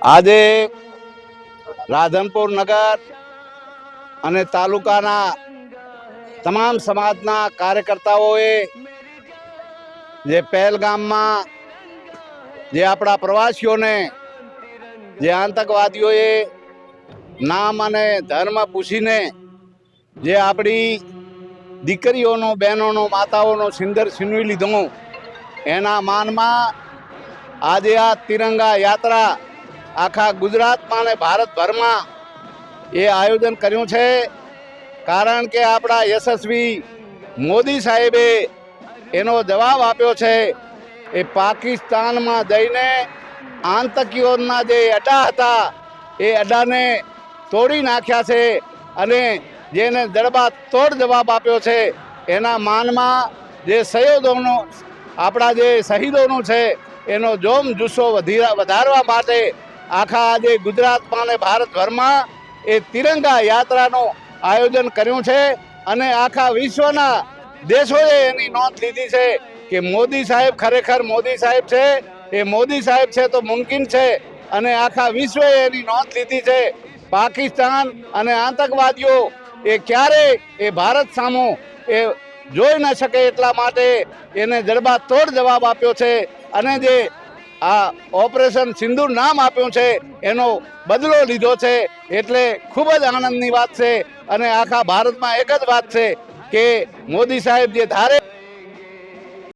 આજે રાધનપુર નગર અને તાલુકાના તમામ સમાજના કાર્યકર્તાઓએ જે પહેલગામમાં જે આપણા પ્રવાસીઓને જે આતંકવાદીઓએ નામ અને ધર્મ પૂછીને જે આપણી દીકરીઓનો બહેનોનો માતાઓનો સિંદર છીનવી લીધો, એના માનમાં આજે આ તિરંગા યાત્રા આખા ગુજરાતમાં અને ભારતભરમાં એ આયોજન કર્યું છે। કારણ કે આપણા યશસ્વી મોદી સાહેબે એનો જવાબ આપ્યો છે। એ પાકિસ્તાનમાં જઈને આતંકીઓના જે અડ્ડા હતા એ અડ્ડાને તોડી નાખ્યા છે અને જેને જડબાતોડ જવાબ આપ્યો છે। એના માનમાં જે શહીદોનો આપણા જે શહીદોનું છે એનો જોમ જુસ્સો વધારવા માટે આખા આજે ગુજરાતમાં અને ભારતભરમાં એ તિરંગા યાત્રાનું આયોજન કર્યું છે અને આખા વિશ્વના દેશોએ એની નોંધ લીધી છે કે મોદી સાહેબ ખરેખર મોદી સાહેબ છે। એ મોદી સાહેબ છે તો મુમકિન છે અને આખા વિશ્વએ એની નોંધ લીધી છે। પાકિસ્તાન અને આતંકવાદીઓ એ ક્યારેય એ ભારત સામો એ જોઈ ન શકે એટલા માટે એને જડબાતોડ જવાબ આપ્યો છે અને જે આ ઓપરેશન સિંદૂર નામ આપ્યું છે એનો બદલો લીધો છે। એટલે ખૂબ જ આનંદની વાત છે અને આખા ભારતમાં એક જ વાત છે કે મોદી સાહેબ જે ધારે